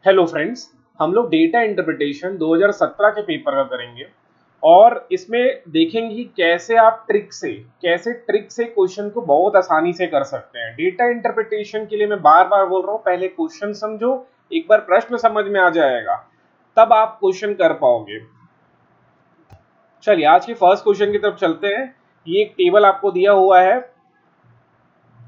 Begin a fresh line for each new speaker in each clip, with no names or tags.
Hello friends, हम लोग data interpretation 2017 के पेपर का करेंगे और इसमें देखेंगे कि कैसे आप ट्रिक से क्वेश्चन को बहुत आसानी से कर सकते हैं। डेटा इंटरप्रिटेशन के लिए मैं बार बार बोल रहा हूँ, पहले क्वेश्चन समझो, एक बार प्रश्न समझ में आ जाएगा तब आप क्वेश्चन कर पाओगे। चलिए आज के फर्स्ट क्वेश्चन की तरफ चलते हैं। ये एक टेबल आपको दिया हुआ है,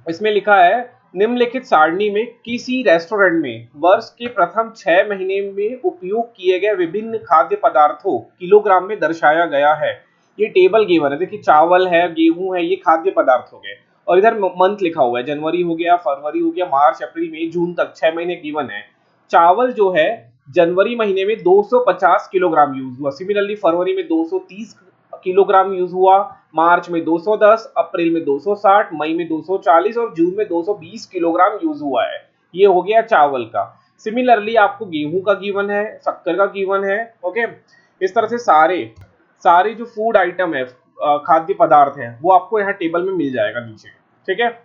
इसमें लिखा है निम्नलिखित सारणी में किसी रेस्टोरेंट में वर्ष के प्रथम 6 महीने में उपयोग किए गए विभिन्न खाद्य पदार्थों किलोग्राम में दर्शाया गया है। ये टेबल गिवन है, देखिए चावल है, गेहूं है, ये खाद्य पदार्थ हो गए और इधर मंथ लिखा हुआ है, जनवरी हो गया, फरवरी हो गया, मार्च, अप्रैल, मई, जून तक 6 महीने गिवन है। चावल जो है जनवरी महीने में 250 किलोग्राम यूज हुआ, सिमिलरली फरवरी में 230 किलोग्राम यूज हुआ, मार्च में 210, अप्रैल में 260, मई में 240 और जून में 220 किलोग्राम यूज हुआ है। ये हो गया चावल का। सिमिलरली आपको गेहूं का गिवन है, शक्कर का गिवन है। ओके, इस तरह से सारे जो फूड आइटम है, खाद्य पदार्थ है, वो आपको यहाँ टेबल में मिल जाएगा नीचे। ठीक है,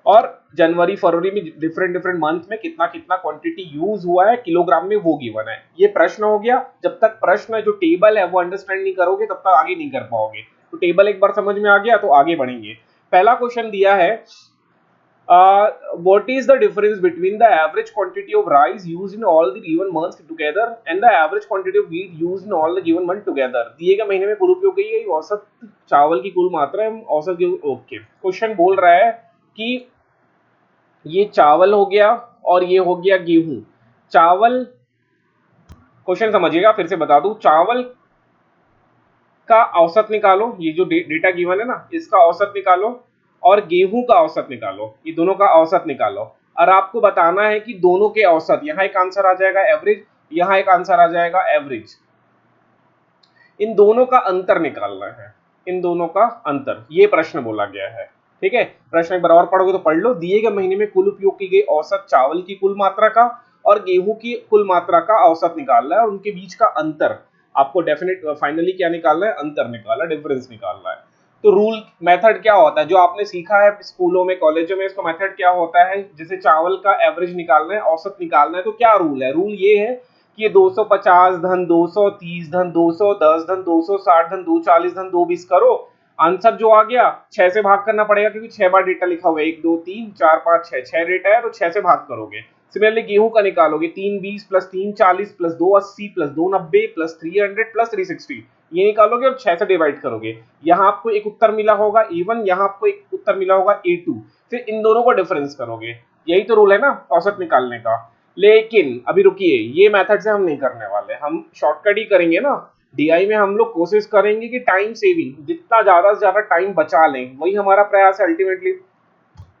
और जनवरी फरवरी में डिफरेंट डिफरेंट मंथ में कितना कितना क्वांटिटी यूज हुआ है किलोग्राम में, वो गिवन है। ये प्रश्न हो गया। जब तक प्रश्न जो टेबल है वो अंडरस्टैंड नहीं करोगे तब तक आगे नहीं कर पाओगे। तो टेबल एक बार समझ में आ गया तो आगे बढ़ेंगे। पहला क्वेश्चन दिया है, what is the difference between the average quantity of rice used in all the given months together and the average quantity of wheat used in all the given month together? दिए गए महीने में कुल उपयोग की गई औसत चावल की कुल मात्रा है, औसत की। ओके, क्वेश्चन बोल रहा है कि ये चावल हो गया और ये हो गया गेहूं। चावल, क्वेश्चन समझिएगा, फिर से बता दूं, चावल का औसत निकालो, ये जो डेटा गिवन है ना, इसका औसत निकालो, और गेहूं का औसत निकालो, ये दोनों का औसत निकालो। और आपको बताना है कि दोनों के औसत, यहां एक आंसर आ जाएगा एवरेज, यहां एक आंसर आ जाएगा एवरेज, इन दोनों का अंतर निकालना है, इन दोनों का अंतर, ये प्रश्न बोला गया है। ठीक है, प्रश्न एक बार और पढ़ोगे तो पढ़ लो। दिए गए महीने में कुल उपयोग की गई औसत चावल की कुल मात्रा का और गेहूं की कुल मात्रा का औसत निकालना है, और उनके बीच का अंतर आपको डेफिनेट फाइनली क्या निकालना है, अंतर निकालना, डिफरेंस निकालना है। तो रूल मेथड क्या होता है जो आपने सीखा है स्कूलों में, कॉलेजों में, इसका मेथड क्या होता है, जैसे चावल का एवरेज निकालना है, औसत निकालना है, तो क्या रूल है? रूल ये है कि ये 250 धन 230 धन 210 धन 260 धन 240 धन 220 करो, आंसर जो आ गया 6 से भाग करना पड़ेगा क्योंकि 6 बार डेटा लिखा हुआ है, 1 2 3 4 5 6, 6 डेटा है तो 6 से भाग करोगे। सिमिलरली गेहूं का निकालोगे, 320 plus 340 plus 280 plus 290 plus 300 plus 360, ये निकालोगे और 6 से डिवाइड करोगे। यहाँ आपको एक उत्तर मिला होगा A1, यहाँ आपको एक उत्तर मिला होगा A2, फिर इन दोनों को डिफरेंस करोगे। यही तो रूल है ना औसत निकालने का। लेकिन अभी रुकिए, ये मेथड से हम नहीं करने वाले, हम शॉर्टकट ही करेंगे ना। डीआई में हम लोग कोशिश करेंगे कि टाइम सेविंग, जितना ज्यादा से ज्यादा टाइम बचा लें, वही हमारा प्रयास है अल्टीमेटली।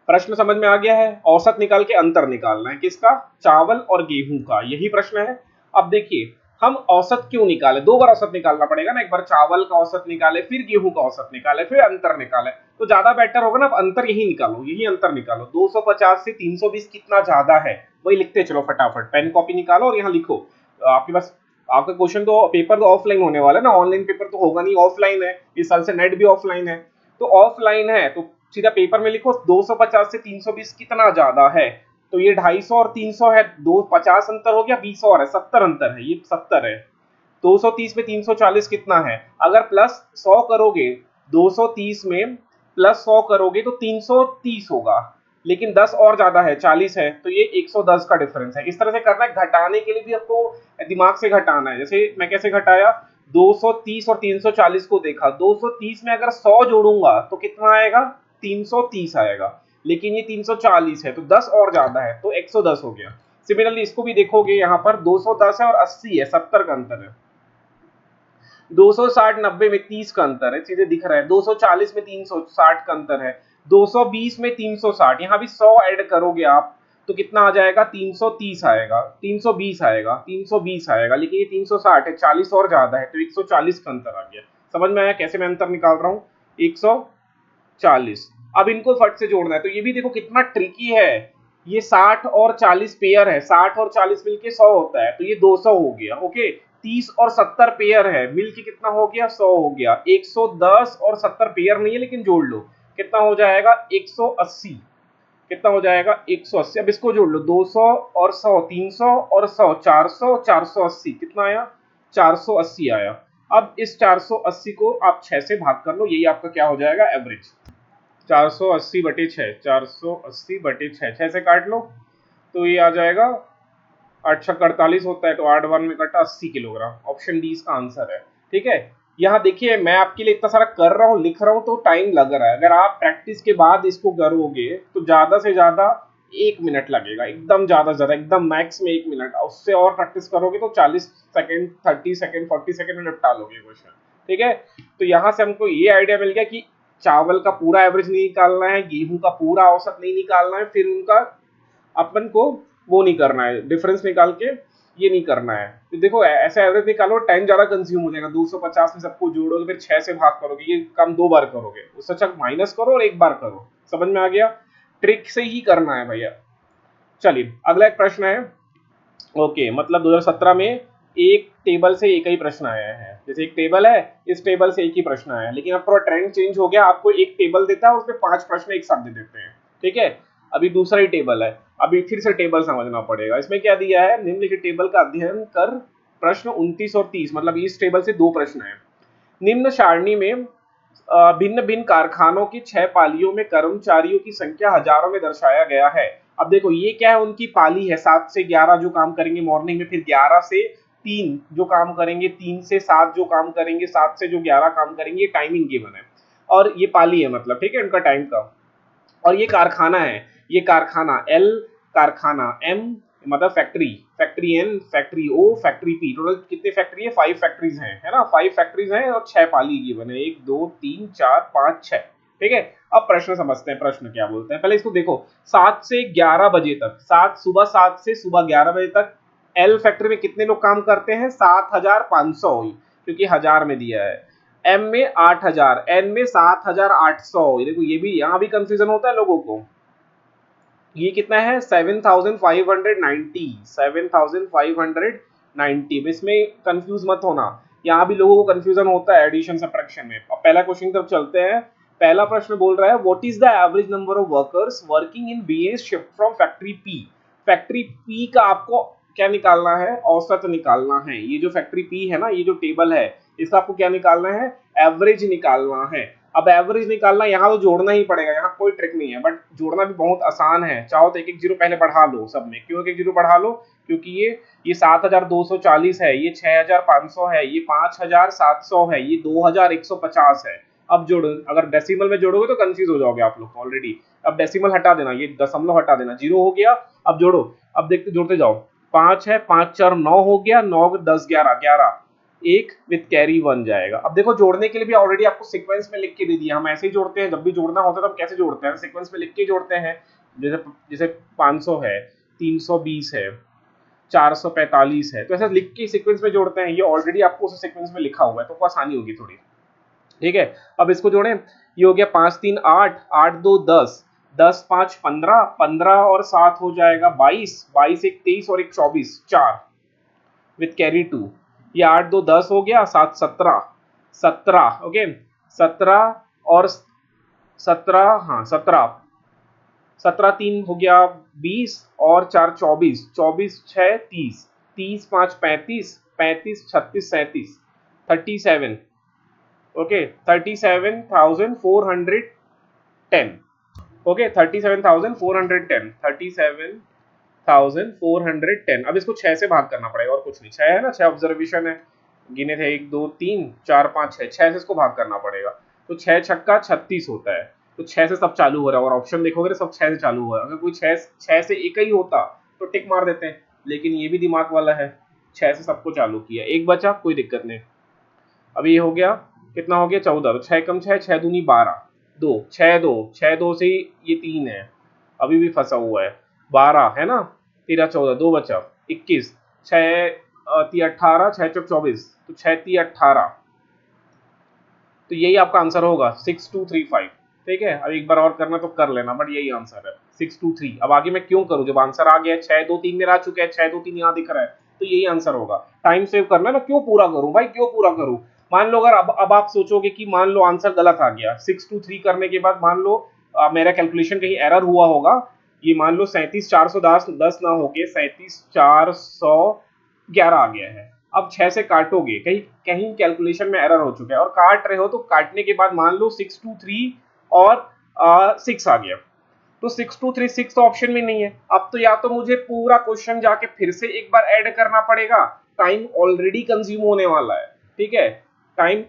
प्रश्न समझ में आ गया है, औसत निकाल के अंतर निकालना है, किसका? चावल और गेहूं का, यही प्रश्न है। अब देखिए, हम औसत क्यों निकाले, दो बार औसत निकालना पड़ेगा ना, एक बार चावल का औसत निकाले, फिर गेहूं का औसत निकाले, फिर अंतर निकाले, तो ज्यादा बेटर होगा ना। अब अंतर यही निकालो, यही अंतर निकालो। 250 से 320 कितना ज्यादा है, वही लिखते चलो फटाफट। पेन कॉपी निकालो और यहाँ लिखो। आपके पास, आपका क्वेश्चन तो, पेपर तो ऑफलाइन होने वाला है ना, ऑनलाइन पेपर तो होगा नहीं, ऑफलाइन है, इस साल से नेट भी ऑफलाइन है। तो ऑफलाइन है तो सीधा पेपर में लिखो 250 से 320 कितना ज्यादा है, तो ये 250 और 300 है, 250 अंतर हो गया, 20 और है, 70 अंतर है, ये 70 है। 230 में 340 कितना है, अगर प्लस 100 करोगे, 230 में प्लस 100 करोगे तो 330 होगा, लेकिन 10 और ज्यादा है, 40 है, तो ये 110 का डिफरेंस है। इस तरह से करना है, घटाने के लिए भी आपको दिमाग से घटाना है। जैसे मैं कैसे घटाया, 230 और 340 को देखा, 230 में अगर 100 जोड़ूंगा तो कितना आएगा, 330 आएगा, लेकिन ये 340 है तो 10 और ज्यादा है तो 110 हो गया। सिमिलरली इसको भी देखोगे, यहाँ पर 210 है और 80 है, 70 का अंतर है। 260 90 में 30 का अंतर है, सीधे दिख रहा है। 240 में 360 का अंतर है। 220 में 360, यहाँ भी 100 ऐड करोगे आप तो कितना आ जाएगा, 330 आएगा, 320 आएगा, 320 आएगा, लेकिन ये 360 है, 40 और ज्यादा है तो 140 का अंतर आ गया। समझ में आया कैसे मैं अंतर निकाल रहा हूँ? 140। अब इनको फट से जोड़ना है, तो ये भी देखो कितना ट्रिकी है। ये 60 और 40 पेयर है, 60 और 40 मिलके 100 होता है, तो ये 200 हो गया। ओके, 30 और 70 पेयर है, मिलके कितना हो गया, 100 हो गया। 110 और 70 पेयर नहीं है लेकिन जोड़ लो, कितना हो जाएगा, 180। कितना हो जाएगा 180। अब इसको जोड़ लो, 200 और 100 300 और 100 400, 480 कितना आया 480 आया। अब इस 480 को आप 6 से भाग कर लो, यही आपका क्या हो जाएगा एवरेज। 480 बटे 6, 480 बटे 6, 6 से काट लो तो ये आ जाएगा 8 छक 48 होता है, तो 8 वन में कटा 80 किलोग्राम। ऑप्शन डी इसका आंसर है। ठीक है, यहाँ देखिए मैं आपके लिए इतना सारा कर रहा हूँ, लिख रहा हूँ, तो टाइम लग रहा है। अगर आप प्रैक्टिस के बाद इसको करोगे तो ज्यादा से ज्यादा 1 मिनट लगेगा, एकदम ज्यादा से ज्यादा, एकदम मैक्स में 1 मिनट। उससे और प्रैक्टिस करोगे तो 40 सेकंड, 30 सेकंड, 40 सेकंड में निपटा लोगे क्वेश्चन। ठीक है, तो यहाँ से हमको ये आइडिया मिल गया कि चावल का पूरा एवरेज नहीं निकालना है, गेहूं का पूरा औसत नहीं निकालना है, फिर उनका अपन को वो नहीं करना है, डिफरेंस निकाल के ये नहीं करना है। तो देखो ऐसा एवरेज निकालो, टाइम ज्यादा कंज्यूम हो जाएगा। 250 में सबको जोड़ोगे, फिर 6 से भाग करोगे, ये काम 2 बार करोगे, उससे अच्छा माइनस करो और 1 बार करो। समझ में आ गया? ट्रिक से ही करना है भैया। चलिए अगला एक प्रश्न है। ओके, मतलब 2017 में एक टेबल से एक ही प्रश्न आया है। जैसे एक टेबल है, इस टेबल से एक ही प्रश्न आया है, लेकिन अब पूरा ट्रेंड चेंज हो गया। आपको एक टेबल देता है, उसमें 5 प्रश्न एक साथ दे देते हैं। ठीक है, अभी दूसरा ही टेबल है, अभी फिर से टेबल समझना पड़ेगा। इसमें क्या दिया है, निम्नलिखित टेबल का अध्ययन कर प्रश्न 29 और 30, मतलब इस टेबल से 2 प्रश्न है। निम्न सारणी में भिन्न भिन्न कारखानों की 6 पालियों में कर्मचारियों की संख्या हजारों में दर्शाया गया है। अब देखो ये क्या है, उनकी पाली है, 7 से 11 जो काम करेंगे मॉर्निंग में, फिर 11 से 3 जो काम करेंगे, 3 से 7 जो काम करेंगे, 7 से जो 11 काम करेंगे, ये टाइमिंग गिवन है और ये पाली है, मतलब ठीक है उनका टाइम का। और ये कारखाना है, ये कारखाना एल, कारखाना एम, मतलब फैक्ट्री, फैक्ट्री एन, फैक्ट्री ओ, फैक्ट्री पी। टोटल कितने फैक्ट्री है, 5 फैक्ट्रीज हैं, है ना, 5 फैक्ट्रीज हैं और 6 पाली गिवन है, 1 2 3 4 5 6। ठीक है, अब प्रश्न समझते हैं, प्रश्न क्या बोलते हैं। पहले इसको देखो, 7 से 11 बजे तक, 7 से सुबह 11 बजे तक एल फैक्ट्री में कितने लोग काम करते हैं, 7500, क्योंकि हजार में दिया है। एम में 8000, एन में 7800। देखो ये भी, यहाँ भी कंफ्यूजन होता है लोगों को। ये कितना है 7590, 7590। इसमें कंफ्यूज मत होना, यहाँ भी लोगों को कंफ्यूजन होता है एडिशन सब्ट्रैक्शन में। अब पहला क्वेश्चन की तरफ चलते हैं। पहला प्रश्न बोल रहा है, what is the average number of workers working in BA shift from factory P. Factory P का आपको क्या निकालना है, औसत निकालना है। ये जो फैक्ट्री पी है ना, ये जो टेबल है, इसका आपको क्या निकालना है, एवरेज निकालना है। अब एवरेज निकालना, यहाँ तो जोड़ना ही पड़ेगा, यहाँ कोई ट्रिक नहीं है, बट जोड़ना भी बहुत आसान है। चाहो तो एक एक जीरो पहले बढ़ा लो सब में। क्यों एक एक जीरो बढ़ा लो, क्योंकि ये 7240 है, ये 6500 है, ये 5700 है, ये 2150 है। अब जोड़ो, अगर डेसिमल में जोड़ोगे तो कंफ्यूज हो जाओगे आप लोग ऑलरेडी। अब डेसिमल हटा देना, ये दशमलव हटा देना, 0 हो गया। अब जोड़ो, अब देखते जोड़ते जाओ। 5 है, 5 4 9 हो गया, 9 10 11 11, एक विद कैरी 1 जाएगा। अब देखो जोड़ने के लिए भी ऑलरेडी आपको सीक्वेंस में लिख के दे दिया। हम ऐसे ही जोड़ते हैं, जब भी जोड़ना होता है तो हम कैसे जोड़ते हैं, सीक्वेंस में लिख के जोड़ते हैं। जैसे जैसे 500 है, 320 है, 445 है, तो ऐसा लिख के सीक्वेंस में जोड़ते हैं। ये ऑलरेडी आपको उस सीक्वेंस में लिखा हुआ है, तो आसानी होगी थोड़ी। ठीक है, अब इसको जोड़ें। ये हो गया 5 3 8, 8 2 10, 10 5 15, 15 और 7 हो जाएगा 22, 22 1 23 और 1 24, 4 विथ कैरी 2। ये 8 2 10 हो गया, 7 17, 17 ओके, 17 और 17, हाँ 17, 17 3 हो गया 20 और 4 24, 24 6 30, 30 5 35, 35 36 37, 37 ओके, 37,410। ओके, 37,410, 37,410। अब इसको 6 से भाग करना पड़ेगा और कुछ नहीं। 6 है ना, 6 ऑब्जर्वेशन है, गिने थे 1 2 3 4 5 6, 6 से इसको भाग करना पड़ेगा। तो 6 छक्का 36 होता है। तो 6 से सब चालू हो रहा है, और ऑप्शन देखोगे तो सब 6 से चालू हो रहा है। अगर कोई 6 से एक ही होता तो टिक मार देते हैं, लेकिन ये भी दिमाग वाला है, 6 से सबको चालू किया, एक बचा, कोई दिक्कत नहीं। अब ये हो गया, कितना हो गया 14, तो 6 कम 6, 6 दूनी 12, 2 6 2, 6 2 से ये 3 है, अभी भी फंसा हुआ है। 12 है ना, 13 14, 2 बचा, 21, 6 3 18, 6 चौक 24, तो 6 3 18। तो यही आपका आंसर होगा 6235। ठीक है, अब एक बार और करना तो कर लेना, बट यही आंसर है 623। अब आगे मैं क्यों करूं, जब आंसर आ गया है, 6 2 3 मेरा आ चुका है, 6 2 3 यहाँ दिख रहा है, तो यही आंसर होगा। टाइम सेव करना है ना, क्यों पूरा करूं भाई, क्यों पूरा करूं। मान लो अगर अब आप सोचोगे कि मान लो आंसर गलत आ गया 623 करने के बाद, मान लो मेरा कैलकुलेशन कहीं एरर हुआ होगा, ये मान लो 37,410 ना होके 37,411 आ गया है। अब 6 से काटोगे, कहीं कहीं कैलकुलेशन में एरर हो चुका है, और काट रहे हो तो काटने के बाद मान लो 623 और 6 आ गया, तो 6236 तो ऑप्शन में नहीं है। अब तो या तो मुझे पूरा क्वेश्चन जाके फिर से एक बार ऐड करना पड़ेगा, टाइम ऑलरेडी कंज्यूम होने वाला है, ठीक है, टाइम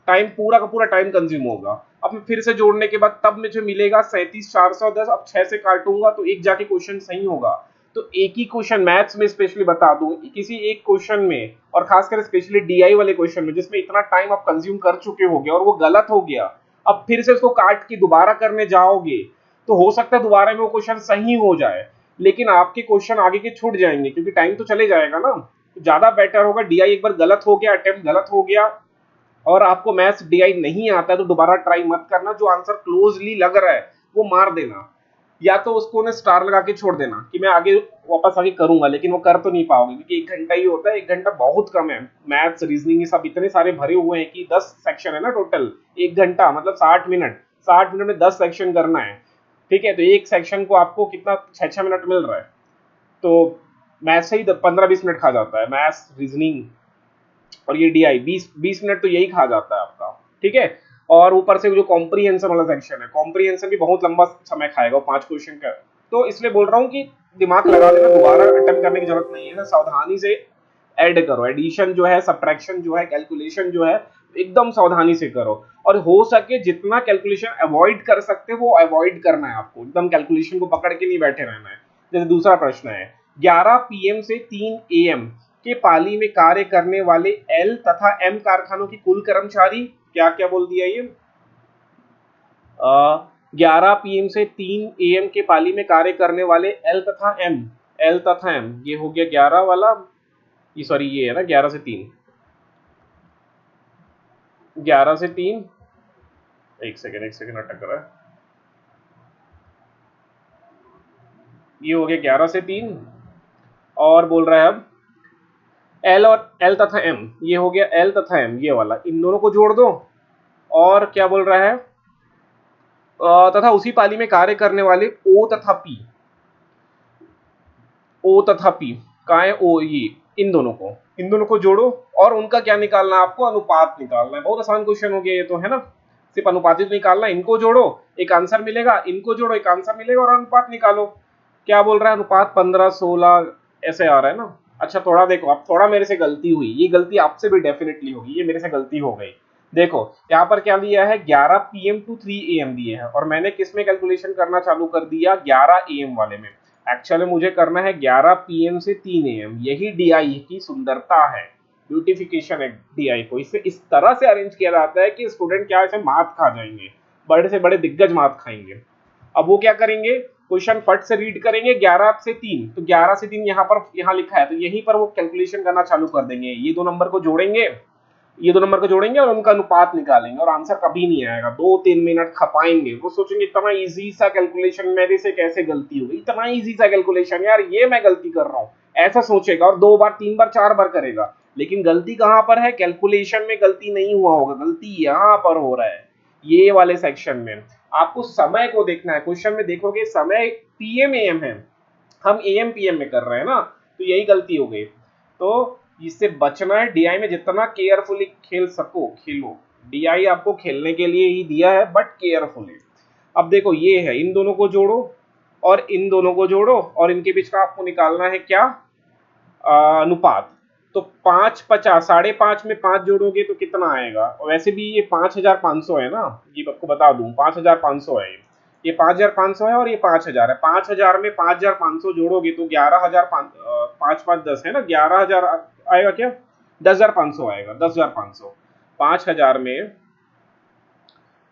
टाइम पूरा का पूरा टाइम कंज्यूम होगा। अब मैं फिर से जोड़ने के बाद तब मुझे मिलेगा 37,410। अब 6 से काटूंगा तो एक जाके क्वेश्चन सही होगा। तो एक ही क्वेश्चन मैथ्स में स्पेशली बता दूं, किसी एक क्वेश्चन में, और खासकर स्पेशली डीआई वाले क्वेश्चन में जिसमें इतना टाइम आप कंज्यूम कर चुके होगे और वो गलत हो गया, अब फिर से उसको काट के दोबारा करने जाओगे तो हो सकता है दोबारा में वो क्वेश्चन सही हो जाए, लेकिन आपके क्वेश्चन आगे के छूट जाएंगे क्योंकि टाइम तो चले जाएगा ना। तो ज्यादा बेटर होगा डीआई एक बार गलत हो गया, अटेम्प्ट गलत हो गया और आपको मैथ्स डीआई नहीं आता है तो दोबारा ट्राई मत करना, जो आंसर क्लोजली लग रहा है वो मार देना, या तो उसको ना स्टार लगा के छोड़ देना कि मैं आगे वापस आगे करूंगा, लेकिन वो कर तो नहीं पाओगे क्योंकि 1 घंटा ही होता है, 1 घंटा बहुत कम है। मैथ्स रीजनिंग ये सब इतने सारे भरे हुए हैं कि 10 सेक्शन है ना टोटल, 1 घंटा मतलब 60 मिनट, 60 मिनट में 10 सेक्शन करना है, ठीक है, तो एक सेक्शन को आपको कितना 6-6 मिनट मिल रहा है, तो मैथ्स से ही 15-20 मिनट खा जाता है मैथ्स रीजनिंग, और ये डीआई 20-20 मिनट तो यही खा जाता है आपका, ठीक है। और ऊपर से जो कॉम्प्रीहेंशन वाला सेक्शन है, कॉम्प्रीहेंशन भी बहुत लंबा समय खाएगा, 5 क्वेश्चन का, तो इसलिए बोल रहा हूँ कि दिमाग लगा लेना, दोबारा अटेम्प्ट करने की जरूरत नहीं है, सावधानी से ऐड करो, एडिशन जो है, सब्ट्रैक्शन जो है, कैलकुलेशन जो है, एकदम सावधानी से करो, और हो सके जितना कैलकुलेशन अवॉइड कर सकते हो वो अवॉइड करना है आपको, एकदम कैलकुलेशन को पकड़ के नहीं बैठे रहना है। जैसे दूसरा प्रश्न है, 11 पीएम से 3 एएम के पाली में कार्य करने वाले एल तथा एम कारखानों की कुल कर्मचारी, क्या क्या बोल दिया ये, 11 पीएम से 3 एएम के पाली में कार्य करने वाले एल तथा एम, ये हो गया 11 वाला, ये सॉरी ये है ना 11 से 3, 11 से 3, एक सेकेंड अटक रहा है, ये हो गया 11 से 3, और बोल रहा है अब एल तथा एम, ये हो गया एल तथा एम, ये वाला, इन दोनों को जोड़ दो, और क्या बोल रहा है, तथा उसी पाली में कार्य करने वाले ओ तथा पी, कहा है ओ, ये इन दोनों को जोड़ो, और उनका क्या निकालना है आपको, अनुपात निकालना है। बहुत आसान क्वेश्चन हो गया ये तो, है ना, सिर्फ अनुपात ही तो निकालना है, इनको जोड़ो एक आंसर मिलेगा, इनको जोड़ो एक आंसर मिलेगा, और अनुपात निकालो। क्या बोल रहा है, अनुपात 15-16 ऐसे आ रहा है ना। अच्छा थोड़ा देखो, अब थोड़ा मेरे से गलती हुई, ये गलती आपसे भी डेफिनेटली होगी, ये मेरे से गलती हो गई। देखो यहाँ पर क्या दिया है, 11 पीएम टू 3 एएम दिए हैं, और मैंने किस में कैलकुलेशन करना चालू कर दिया, 11 एएम वाले में। एक्चुअली मुझे करना है 11 पीएम से 3 एएम, यही डीआई की सुंदरता है, ब्यूटिफिकेशन है डीआई को, इसे इस तरह से अरेंज किया जाता है कि स्टूडेंट क्या इसे मात खा जाएंगे, बड़े से बड़े दिग्गज मात खाएंगे। अब वो क्या करेंगे, क्वेश्चन फट से रीड करेंगे, 11 से 3, तो 11 से 3 यहाँ पर यहाँ लिखा है, तो यहीं पर वो कैलकुलेशन करना चालू कर देंगे, ये दो नंबर को जोड़ेंगे, ये दो नंबर को जोड़ेंगे और उनका अनुपात निकालेंगे, और आंसर कभी नहीं आएगा, 2-3 मिनट खपाएंगे, वो सोचेंगे इतना इजी सा कैलकुलेशन मेरे से कैसे गलती हो गई, इतना इजी सा कैलकुलेशन यार, ये मैं गलती कर रहा हूँ, ऐसा सोचेगा, और 2 बार 3 बार 4 बार करेगा, लेकिन गलती कहाँ पर है, कैलकुलेशन में गलती नहीं हुआ होगा, गलती यहाँ पर हो रहा है, ये वाले सेक्शन में। आपको समय को देखना है, क्वेश्चन में देखोगे समय पीएम एएम है, हम एएम पीएम में कर रहे हैं ना, तो यही गलती हो गई। तो इससे बचना है, डीआई में जितना केयरफुली खेल सको खेलो, डीआई आपको खेलने के लिए ही दिया है, बट केयरफुली। अब देखो ये है, इन दोनों को जोड़ो और इन दोनों को जोड़ो, और इनके बीच का आपको निकालना है क्या, अनुपात। तो 5-50, 5.5 में 5 जोड़ोगे तो कितना आएगा, और वैसे भी ये 5,500 है ना, ये आपको बता दूं 5,500 है, ये 5,500 है और ये 5,000 है, 5,000 में 5,500 जोड़ोगे तो 11,000, 5-5-10 है ना, 11,000 आएगा क्या, 10,500 आएगा, 10,500, 5,000 में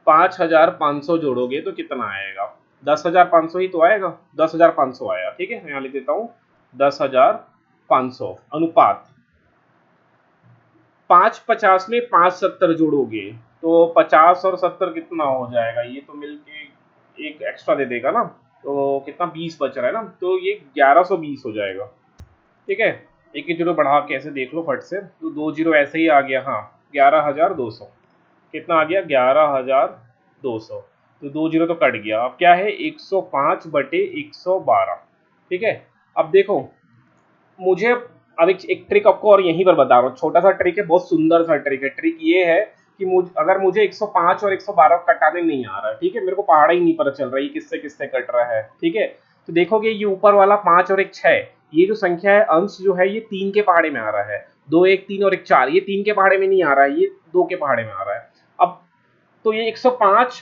5,500 जोड़ोगे तो कितना आएगा, 10,500 ही तो आएगा, 10,500 आया, ठीक है, यहाँ लिख देता हूँ 10,500, अनुपात 5-50 में 5-70 जोड़ोगे तो 50 और 70 कितना हो जाएगा, ये तो मिलके एक एक्स्ट्रा दे देगा ना, तो कितना 20 बच रहा है ना, तो ये 1120 हो जाएगा, ठीक है। एक ही जीरो बढ़ा के ऐसे देख लो फट से, तो 2 जीरो ऐसे ही आ गया, हाँ 11,200, कितना आ गया 11,200, तो 2 जीरो तो कट गया। अब क्या है 105 बटे 112। ठीक है, अब देखो मुझे अब एक ट्रिक आपको और यहीं पर बता रहा हूँ, छोटा सा ट्रिक है, बहुत सुंदर सा ट्रिक है। ट्रिक ये है कि अगर मुझे 105 और 112 कटाने नहीं आ रहा है, ठीक है, मेरे को पहाड़ा ही नहीं पता चल रहा है ये किससे किससे कट रहा है, ठीक है, तो देखोगे ये ऊपर वाला 5 और एक 6, ये जो संख्या है अंश जो है ये 3 के पहाड़े में आ रहा है। 2 1 3 और एक 4, ये 3 के पहाड़े में नहीं आ रहा है, ये 2 के पहाड़े में आ रहा है। अब तो ये 105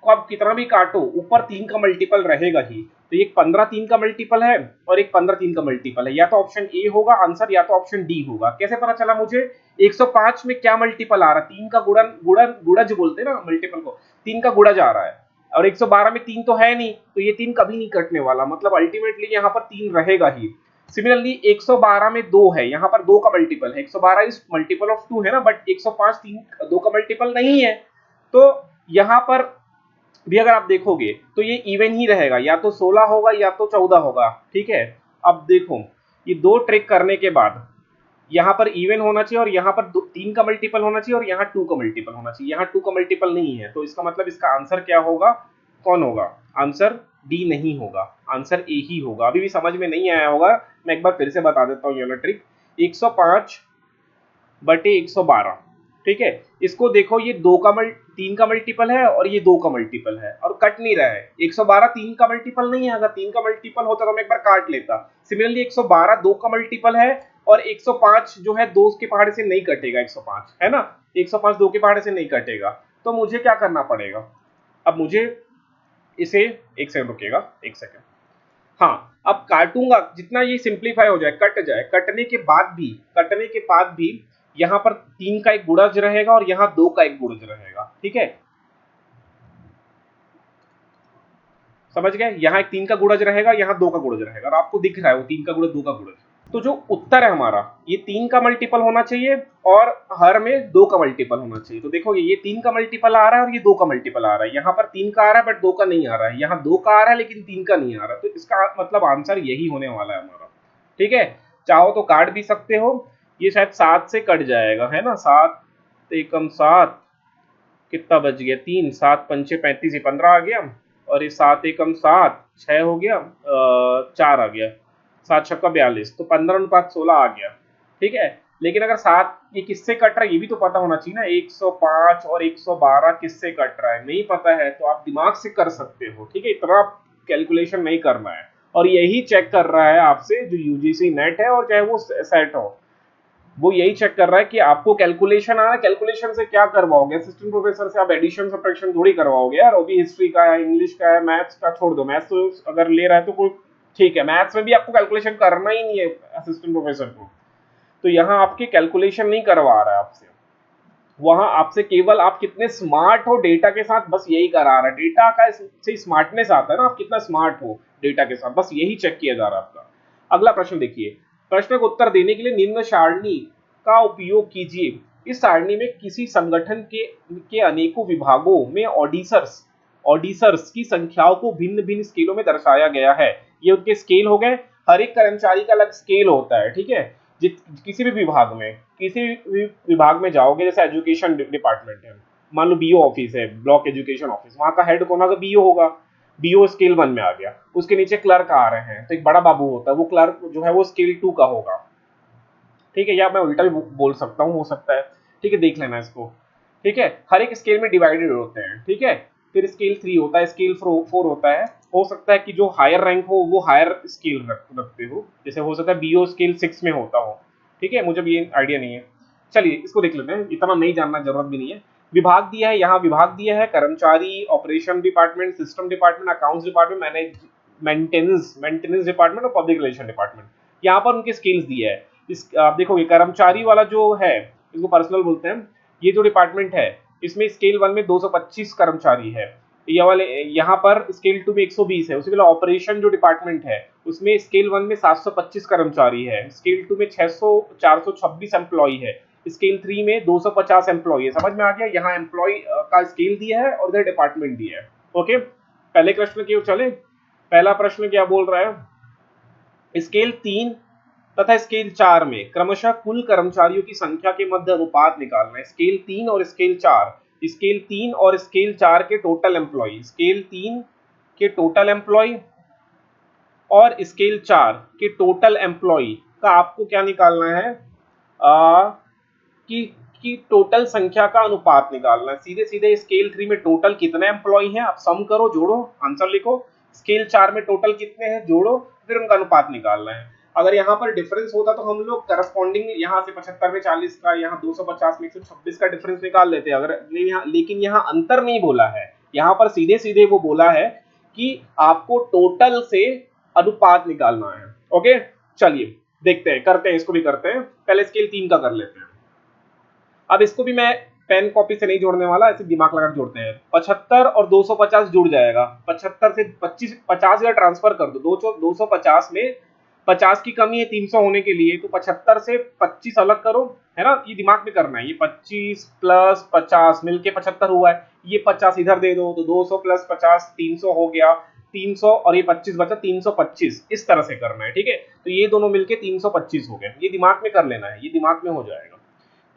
को आप कितना भी काटो ऊपर 3 का मल्टीपल रहेगा ही, तो ये 15 3 का मल्टीपल है और एक 15 3 का मल्टीपल है। या तो ऑप्शन ए होगा आंसर या तो ऑप्शन डी होगा। कैसे पता चला मुझे? 105 में क्या मल्टीपल आ रहा है, 3 का गुणन गुणन गुणज बोलते हैं ना मल्टीपल को, 3 का गुणज आ रहा है और 112 में 3 तो है नहीं, तो ये 3 कभी नहीं कटने वाला, मतलब अल्टीमेटली यहाँ पर 3 रहेगा ही। सिमिलरली 112 में 2 है, यहाँ पर 2 का मल्टीपल है, 112 इज मल्टीपल ऑफ 2 है ना, बट 105 3 2 का मल्टीपल नहीं है, तो यहां पर भी अगर आप देखोगे तो ये इवन ही रहेगा, या तो 16 होगा या तो 14 होगा। ठीक है, अब देखो ये दो ट्रिक करने के बाद यहाँ पर इवन होना चाहिए और यहाँ पर 3 का मल्टीपल होना चाहिए और यहाँ 2 का मल्टीपल होना चाहिए। यहाँ 2 का मल्टीपल नहीं है, तो इसका मतलब इसका आंसर क्या होगा, कौन होगा? आंसर डी नहीं होगा, आंसर ए ही होगा। अभी भी समझ में नहीं आया होगा, मैं एक बार फिर से बता देता हूँ ये वाला ट्रिक। 105 बटे 112, ठीक है, इसको देखो ये 3 का मल्टीपल है और ये 2 का मल्टीपल है और कट नहीं रहा है। 112 3 का मल्टीपल नहीं है, अगर 3 का मल्टीपल होता तो मैं एक बार काट लेता। सिमिलरली 112 2 का मल्टीपल है और 105 जो है 2 के पहाड़े से नहीं कटेगा, 105 है ना, 105 2 के पहाड़े से नहीं कटेगा, तो मुझे क्या करना पड़ेगा? अब मुझे इसे एक सेकंड रुकेगा, एक सेकंड, हाँ अब काटूंगा जितना ये सिंप्लीफाई हो जाए, कट जाए, कटने के बाद भी यहाँ पर 3 का एक गुणज रहेगा और यहाँ 2 का एक गुणज रहेगा। ठीक है, समझ गए? यहाँ एक 3 का गुणज रहेगा, यहाँ 2 का गुणज रहेगा और आपको दिख रहा है वो 3 का गुणज 2 का गुणज। तो जो उत्तर है हमारा, ये 3 का मल्टीपल होना चाहिए और हर में 2 का मल्टीपल होना चाहिए। तो देखोगे ये 3 का मल्टीपल आ रहा है और ये 2 का मल्टीपल आ रहा है। यहाँ पर 3 का आ रहा है बट 2 का नहीं आ रहा है, यहाँ 2 का आ रहा है लेकिन 3 का नहीं आ रहा, तो इसका मतलब आंसर यही होने वाला है हमारा। ठीक है, चाहो तो काट भी सकते हो, ये शायद 7 से कट जाएगा, है ना, 7 एकम 7, कितना बच गया, 3 7 पंचे 35, 15 आ गया और ये 7 एकम 7 6 हो गया, 4 आ गया, 7 छक्का 42, तो 15:16 आ गया। ठीक है, लेकिन अगर 7 ये किससे कट रहा है ये भी तो पता होना चाहिए ना, 105 और 112 किससे कट रहा है, नहीं पता है तो आप दिमाग से कर सकते हो। ठीक है, इतना कैलकुलेशन नहीं करना है, और यही चेक कर रहा है आपसे जो यूजीसी नेट है और चाहे वो सेट हो, वो यही चेक कर रहा है कि आपको कैलकुलेशन आ रहा है। कैलकुलेशन से क्या करवाओगे? असिस्टेंट प्रोफेसर से आप एडिशन सब्ट्रैक्शन थोड़ी करवाओगे यार, वो भी हिस्ट्री का है, इंग्लिश का है, मैथ्स का छोड़ दो, मैथ्स तो अगर ले रहा है तो कोई ठीक है, मैथ्स में भी आपको कैलकुलेशन करना ही नहीं है असिस्टेंट प्रोफेसर को, तो यहाँ आपकी कैलकुलेशन नहीं करवा रहा है आपसे, वहां आपसे केवल आप कितने स्मार्ट हो डेटा के साथ, बस यही करा रहा है। डेटा का से स्मार्टनेस आता है ना, आप कितना स्मार्ट हो डेटा के साथ, बस यही चेक किया जा रहा है आपका। अगला प्रश्न देखिए, प्रश्न का उत्तर देने के लिए निम्न सारणी का उपयोग कीजिए। इस सारणी में किसी संगठन के अनेकों विभागों में ऑडिटर्स ऑडिटर्स की संख्याओं को भिन्न भिन्न स्केलों में दर्शाया गया है। ये उनके स्केल हो गए, हर एक कर्मचारी का अलग स्केल होता है। ठीक है, किसी भी विभाग में, किसी भी विभाग में जाओगे, जैसे एजुकेशन डिपार्टमेंट है, मान लो बीओ ऑफिस है, ब्लॉक एजुकेशन ऑफिस, वहां का हेड कौन होगा? बीओ होगा, बीओ स्केल 1 में आ गया। उसके नीचे क्लर्क आ रहे हैं तो एक बड़ा बाबू होता है, वो क्लर्क जो है वो स्केल 2 का होगा। ठीक है, या मैं उल्टा भी बोल सकता हूँ, हो सकता है। ठीक है, देख लेना इसको। ठीक है, हर एक स्केल में डिवाइडेड होते हैं। ठीक है, फिर स्केल 3 होता है, स्केल 4 होता है। हो सकता है कि जो हायर रैंक हो वो हायर स्केल रखते हो, जैसे हो सकता है बीओ स्केल 6 में होता हो। ठीक है, मुझे भी ये आइडिया नहीं है। चलिए इसको देख लेते हैं, इतना नहीं जानना, जरूरत भी नहीं है। विभाग दिया है, यहाँ विभाग दिया है, कर्मचारी, operation department, system department, accounts department, maintenance department और पब्लिक रिलेशन डिपार्टमेंट। यहाँ पर उनके स्केल्स दिए है। इस आप देखोगे कर्मचारी वाला जो है, इसको पर्सनल बोलते हैं, ये जो डिपार्टमेंट है इसमें स्केल 1 में 225 कर्मचारी है, ये वाले यहाँ पर स्केल 2 में 120 है। उसी तरह ऑपरेशन जो डिपार्टमेंट है उसमें स्केल 1 में 725 कर्मचारी है, स्केल 2 में 426 एम्प्लॉई है, स्केल 3 में 250 एम्प्लॉई है। समझ में आ गया? यहाँ एम्प्लॉय का स्केल दिया है और इधर डिपार्टमेंट दिया है। ओके, पहले प्रश्न की ओर चले। पहला प्रश्न क्या बोल रहा है? स्केल 3 तथा स्केल 4 में क्रमशः कुल कर्मचारियों की संख्या के मध्य अनुपात निकालना है। स्केल 3 और स्केल 4 स्केल 3 और स्केल 4 के टोटल एम्प्लॉय, स्केल 3 के टोटल एम्प्लॉय और स्केल 4 के टोटल एम्प्लॉय का आपको क्या निकालना है, कि टोटल संख्या का अनुपात निकालना है। सीधे सीधे स्केल 3 में टोटल कितने एम्प्लॉय हैं आप सम करो, जोड़ो, आंसर लिखो। स्केल 4 में टोटल कितने हैं, जोड़ो, फिर उनका अनुपात निकालना है। अगर यहाँ पर डिफरेंस होता तो हम लोग करस्पॉन्डिंग यहाँ से 75 में 40 का, यहाँ 250 में 126 का डिफरेंस निकाल लेते। अगर लेकिन यहाँ अंतर नहीं बोला है, यहाँ पर सीधे सीधे वो बोला है कि आपको टोटल से अनुपात निकालना है। ओके, चलिए देखते हैं, करते हैं, इसको भी करते हैं। पहले स्केल 3 का कर लेते हैं। अब इसको भी मैं पेन कॉपी से नहीं जोड़ने वाला, ऐसे दिमाग लगाकर जोड़ते हैं। 75 और 250 जुड़ जाएगा। 75 से 50 या ट्रांसफर कर दो। 250 में 50 की कमी है 300 होने के लिए, तो 75 से 25 अलग करो, है ना, ये दिमाग में करना है। ये 25 प्लस 50 मिलके 75 हुआ है, ये 50 इधर दे दो, तो 200 प्लस 50 300 हो गया, 300 और ये 25 बचा 325, इस तरह से करना है। ठीक है, तो ये दोनों मिलके 325 हो गए, ये दिमाग में कर लेना है, ये दिमाग में हो जाएगा।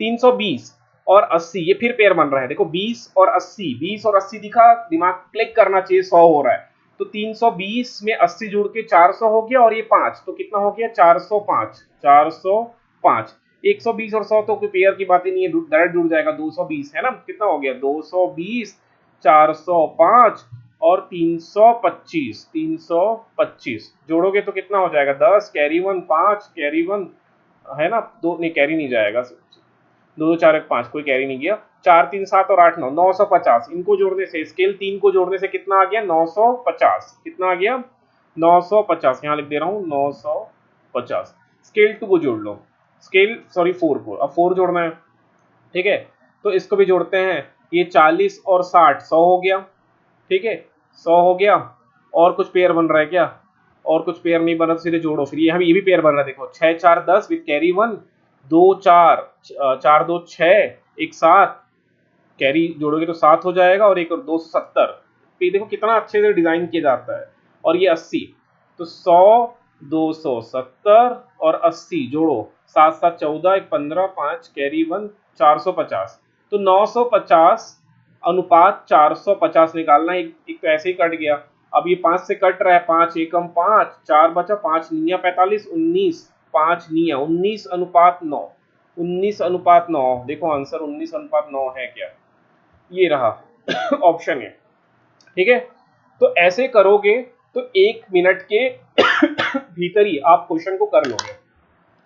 320 और 80, ये फिर पेयर बन रहा है, देखो 20 और 80, 20 और 80 दिखा, दिमाग क्लिक करना चाहिए, 100 हो रहा है। तो 320 में 80 जुड़ के 400 हो गया, और ये 5 तो कितना हो गया, 405, 405। 120 और 100 तो कोई पेयर की बात ही नहीं है, डायरेक्ट जुड़ जाएगा, 220 है ना, कितना हो गया, 220, 405 और 325, 325 जोड़ोगे तो कितना हो जाएगा, 10, कैरी 1 5, कैरी 1 है ना, दो नहीं, कैरी नहीं जाएगा, 2 2 4 1 5, कोई कैरी नहीं गया, 4 3 7 और 8 9, 950। इनको जोड़ने से, स्केल 3 को जोड़ने से कितना आ गया, 950। कितना आ गया, 950, यहाँ लिख दे रहा हूँ 950। स्केल 2 को जोड़ लो, स्केल सॉरी 4 को, अब 4 जोड़ना है। ठीक है, तो इसको भी जोड़ते हैं, ये 40 और 60, 100 हो गया। ठीक है, 100 हो गया। और कुछ पेयर बन रहा है क्या, और कुछ पेयर नहीं बन रहा, तो सीधे जोड़ो फिर, ये भी पेयर बन रहा है, देखो 6 4 10 विद कैरी 1, 2 4 4 2 6 1 7, कैरी जोड़ोगे तो 7 हो जाएगा, और एक और 270। ये देखो कितना अच्छे से डिजाइन किया जाता है। और ये 80, तो 100 270 और 80 जोड़ो, 7 7 14 1 15 5 कैरी 1, 450। तो 950 अनुपात 450 निकालना है। एक तो ऐसे ही कट गया, अब ये 5 से कट रहा है, 5 एकम 5, 4 बचा, 5 निया 45, 19, 5 निया 19 अनुपात 9, 19 अनुपात 9। देखो आंसर 19 अनुपात 9 है क्या, ये रहा ऑप्शन है। ठीक है, तो ऐसे करोगे तो 1 मिनट के भीतर ही आप क्वेश्चन को कर लोगे।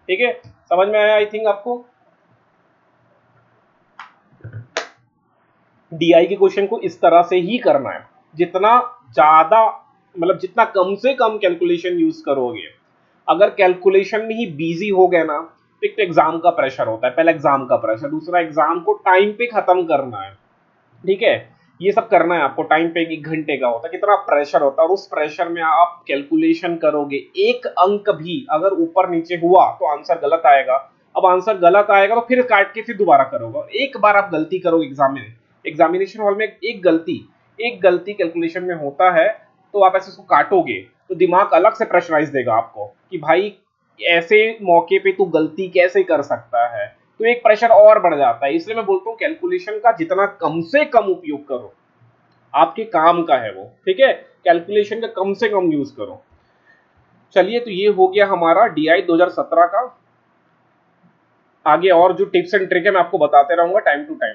ठीक है, समझ में आया आई थिंक आपको। डीआई के क्वेश्चन को इस तरह से ही करना है, जितना ज्यादा मतलब जितना कम से कम कैलकुलेशन यूज करोगे। अगर कैलकुलेशन में ही बिजी हो गए ना, तो एक तो एग्जाम का प्रेशर होता है, पहला एग्जाम का प्रेशर, दूसरा एग्जाम को टाइम पे खत्म करना है। ठीक है, ये सब करना है आपको, टाइम पे 1 घंटे का होता है, कितना प्रेशर होता है, और उस प्रेशर में आप कैलकुलेशन करोगे, एक अंक भी अगर ऊपर नीचे हुआ तो आंसर गलत आएगा। अब आंसर गलत आएगा तो फिर काट के फिर दोबारा करोगे। एक बार आप गलती करोगे एग्जामिनेशन हॉल में, एक गलती कैलकुलेशन में होता है, तो आप ऐसे उसको काटोगे तो दिमाग अलग से प्रेशराइज देगा आपको कि भाई ऐसे मौके पे तू गलती कैसे कर सकता है, तो एक प्रेशर और बढ़ जाता है। इसलिए मैं बोलता हूँ कैलकुलेशन का जितना कम से कम उपयोग करो, आपके काम का है वो। ठीक है, कैलकुलेशन का कम से कम यूज करो। चलिए, तो ये हो गया हमारा डीआई 2017 का। आगे और जो टिप्स एंड ट्रिक है मैं आपको बताते रहूंगा टाइम टू टाइम।